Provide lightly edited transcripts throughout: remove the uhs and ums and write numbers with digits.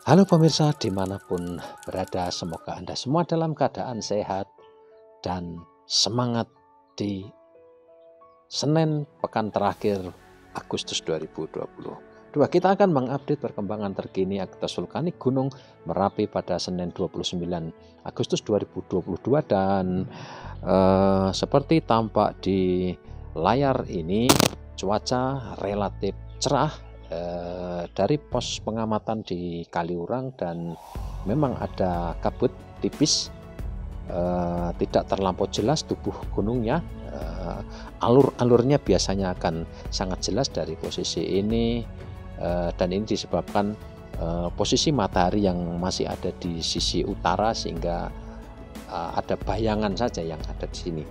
Halo pemirsa dimanapun berada, semoga Anda semua dalam keadaan sehat dan semangat di Senin pekan terakhir Agustus 2022. Kita akan mengupdate perkembangan terkini aktivitas vulkanik Gunung Merapi pada Senin 29 Agustus 2022 dan seperti tampak di layar ini cuaca relatif cerah dari pos pengamatan di Kaliurang dan memang ada kabut tipis, tidak terlampau jelas tubuh gunungnya. Alur-alurnya biasanya akan sangat jelas dari posisi ini, dan ini disebabkan posisi matahari yang masih ada di sisi utara sehingga ada bayangan saja yang ada di sini.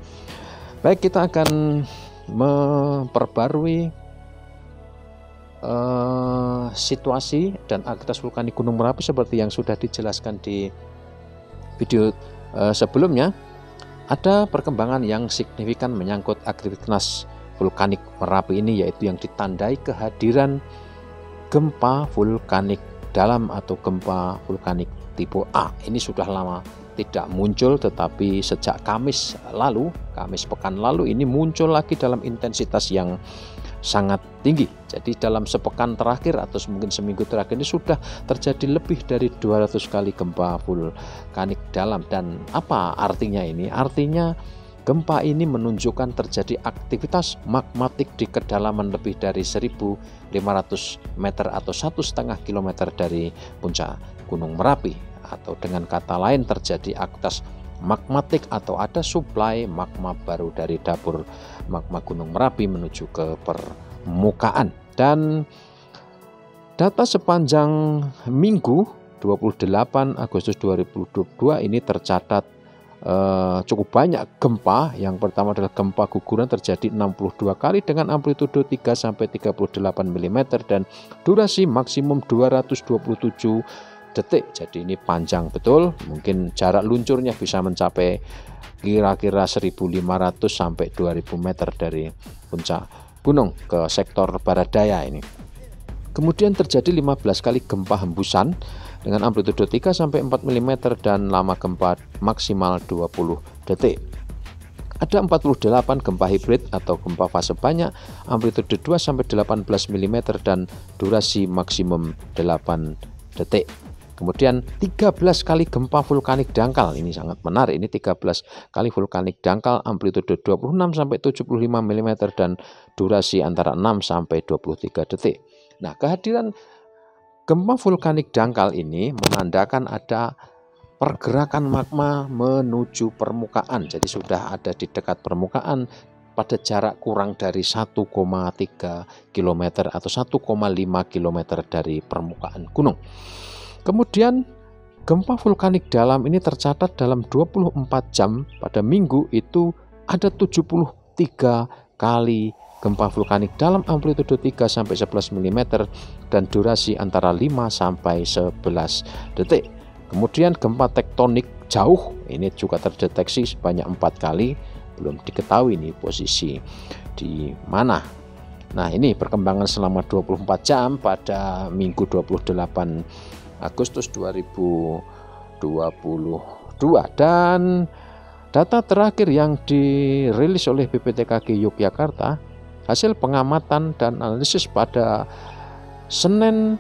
Baik, kita akan memperbarui situasi dan aktivitas vulkanik Gunung Merapi seperti yang sudah dijelaskan di video sebelumnya. Ada perkembangan yang signifikan menyangkut aktivitas vulkanik Merapi ini, yaitu yang ditandai kehadiran gempa vulkanik dalam atau gempa vulkanik tipe A. Ini sudah lama tidak muncul, tetapi sejak Kamis pekan lalu ini muncul lagi dalam intensitas yang sangat tinggi. Jadi dalam sepekan terakhir atau mungkin seminggu terakhir ini sudah terjadi lebih dari 200 kali gempa vulkanik dalam. Dan apa artinya ini? Artinya gempa ini menunjukkan terjadi aktivitas magmatik di kedalaman lebih dari 1.500 meter atau 1,5 kilometer dari puncak Gunung Merapi. Atau dengan kata lain terjadi aktivitas magmatik atau ada suplai magma baru dari dapur magma Gunung Merapi menuju ke permukaan. Dan data sepanjang minggu 28 Agustus 2022 ini tercatat cukup banyak gempa. Yang pertama adalah gempa guguran terjadi 62 kali dengan amplitudo 3 sampai 38 mm dan durasi maksimum 227 detik. Jadi ini panjang betul, mungkin jarak luncurnya bisa mencapai kira-kira 1.500 sampai 2.000 meter dari puncak gunung ke sektor barat daya ini. Kemudian terjadi 15 kali gempa hembusan dengan amplitudo 3 sampai 4 mm dan lama gempa maksimal 20 detik. Ada 48 gempa hibrid atau gempa fase banyak, amplitudo 2 sampai 18 mm dan durasi maksimum 8 detik. Kemudian 13 kali gempa vulkanik dangkal, ini sangat menarik, ini 13 kali vulkanik dangkal, amplitudo 26 sampai 75 mm dan durasi antara 6 sampai 23 detik. Nah, kehadiran gempa vulkanik dangkal ini menandakan ada pergerakan magma menuju permukaan. Jadi sudah ada di dekat permukaan pada jarak kurang dari 1,3 km atau 1,5 km dari permukaan gunung. Kemudian gempa vulkanik dalam ini tercatat dalam 24 jam pada minggu itu ada 73 kali gempa vulkanik dalam amplitudo 3 sampai 11 mm dan durasi antara 5 sampai 11 detik. Kemudian gempa tektonik jauh ini juga terdeteksi sebanyak 4 kali, belum diketahui ini posisi di mana. Nah, ini perkembangan selama 24 jam pada minggu 28 Agustus 2022 dan data terakhir yang dirilis oleh BPTKG Yogyakarta, hasil pengamatan dan analisis pada Senin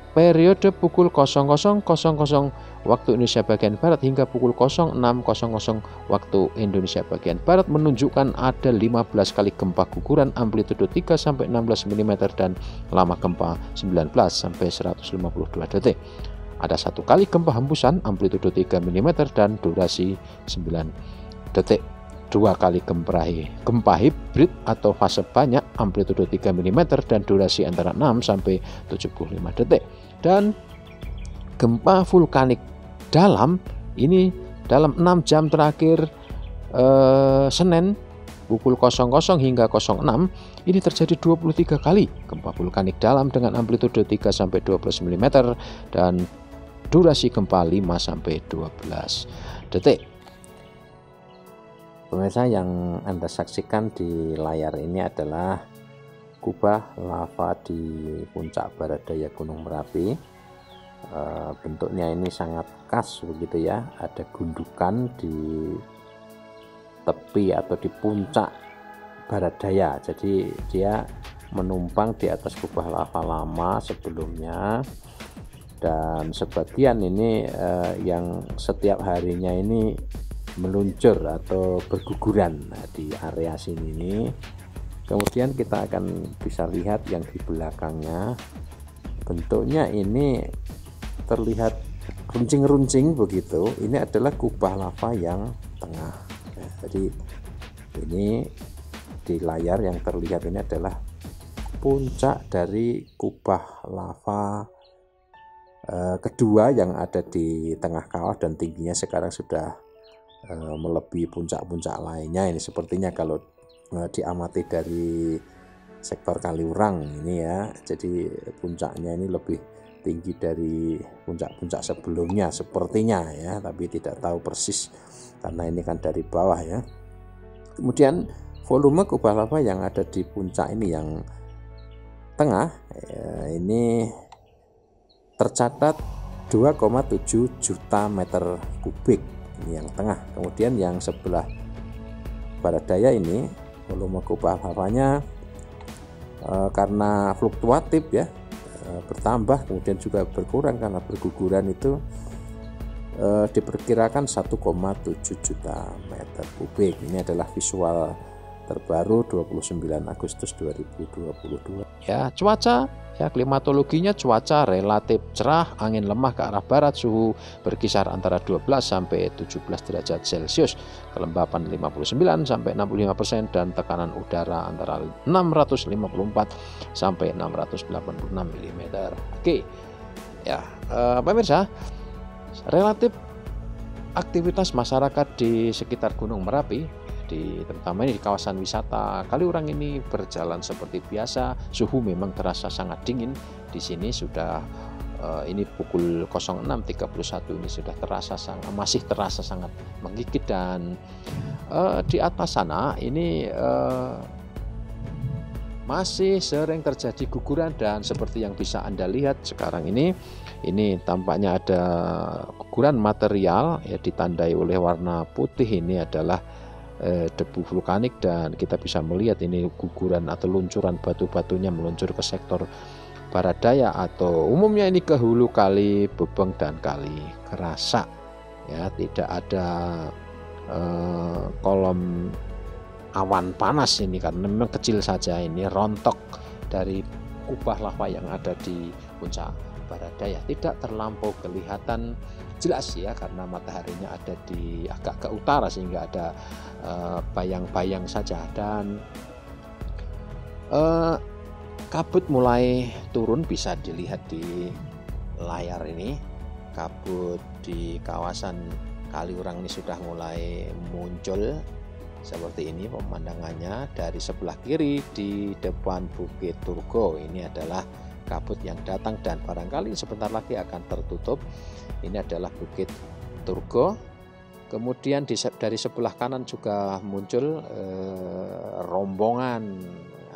periode pukul 00.00 waktu Indonesia bagian Barat hingga pukul 06.00 waktu Indonesia bagian Barat menunjukkan ada 15 kali gempa guguran amplitudo 3 sampai 16 mm dan lama gempa 19 sampai 152 detik. Ada 1 kali gempa hembusan amplitudo 3 mm dan durasi 9 detik. 2 kali gempa hibrid atau fase banyak amplitudo 3 mm dan durasi antara 6 sampai 75 detik. Dan gempa vulkanik dalam ini dalam 6 jam terakhir Senin pukul 00 hingga 06 ini terjadi 23 kali gempa vulkanik dalam dengan amplitudo 3 sampai 12 mm dan durasi gempa 5 sampai 12 detik. Pemirsa, yang Anda saksikan di layar ini adalah kubah lava di puncak barat daya Gunung Merapi. Bentuknya ini sangat khas begitu ya, ada gundukan di tepi atau di puncak barat daya, jadi dia menumpang di atas kubah lava lama sebelumnya, dan sebagian ini yang setiap harinya ini meluncur atau berguguran di area sini ini. Kemudian kita akan bisa lihat yang di belakangnya, bentuknya ini terlihat runcing-runcing begitu. Ini adalah kubah lava yang tengah. Jadi ini di layar yang terlihat ini adalah puncak dari kubah lava kedua yang ada di tengah kawah, dan tingginya sekarang sudah melebihi puncak-puncak lainnya. Ini sepertinya kalau diamati dari sektor Kaliurang ini ya, jadi puncaknya ini lebih tinggi dari puncak-puncak sebelumnya sepertinya ya, tapi tidak tahu persis karena ini kan dari bawah ya. Kemudian volume kubah lava yang ada di puncak ini yang tengah ini tercatat 2,7 juta meter kubik, ini yang tengah. Kemudian yang sebelah barat daya ini volume kubah lavanya karena fluktuatif ya, bertambah kemudian juga berkurang karena berguguran itu, diperkirakan 1,7 juta meter kubik. Ini adalah visual terbaru 29 Agustus 2022. Ya, cuaca ya, klimatologinya cuaca relatif cerah, angin lemah ke arah barat, suhu berkisar antara 12 sampai 17 derajat Celcius, kelembapan 59 sampai 65%, dan tekanan udara antara 654 sampai 686 mm. Oke. Ya, pemirsa, relatif aktivitas masyarakat di sekitar Gunung Merapi, terutama ini di kawasan wisata Kaliurang ini berjalan seperti biasa. Suhu memang terasa sangat dingin di sini, sudah ini pukul 06.31 ini sudah masih terasa sangat menggigit, dan di atas sana ini masih sering terjadi guguran, dan seperti yang bisa Anda lihat sekarang ini tampaknya ada guguran material ya, ditandai oleh warna putih. Ini adalah debu vulkanik, dan kita bisa melihat ini guguran atau luncuran batu-batunya meluncur ke sektor barat daya, atau umumnya ini ke hulu Kali Bebeng dan Kali Kerasak ya. Tidak ada kolom awan panas ini karena memang kecil saja, ini rontok dari kubah lava yang ada di puncak barat daya. Tidak terlampau kelihatan jelas ya, karena mataharinya ada di agak ke utara sehingga ada bayang-bayang saja, dan kabut mulai turun, bisa dilihat di layar ini. Kabut di kawasan Kaliurang ini sudah mulai muncul seperti ini pemandangannya. Dari sebelah kiri di depan Bukit Turgo ini adalah kabut yang datang, dan barangkali sebentar lagi akan tertutup. Ini adalah Bukit Turgo. Kemudian dari sebelah kanan juga muncul rombongan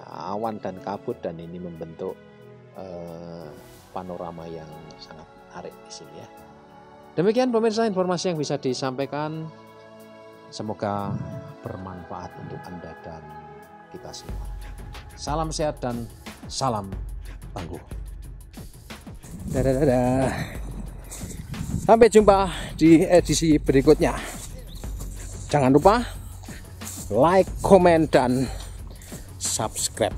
awan dan kabut, dan ini membentuk panorama yang sangat menarik di sini ya. Demikian pemirsa informasi yang bisa disampaikan. Semoga bermanfaat untuk Anda dan kita semua. Salam sehat dan salam tangguh. Dadah. Sampai jumpa di edisi berikutnya. Jangan lupa like, komen, dan subscribe.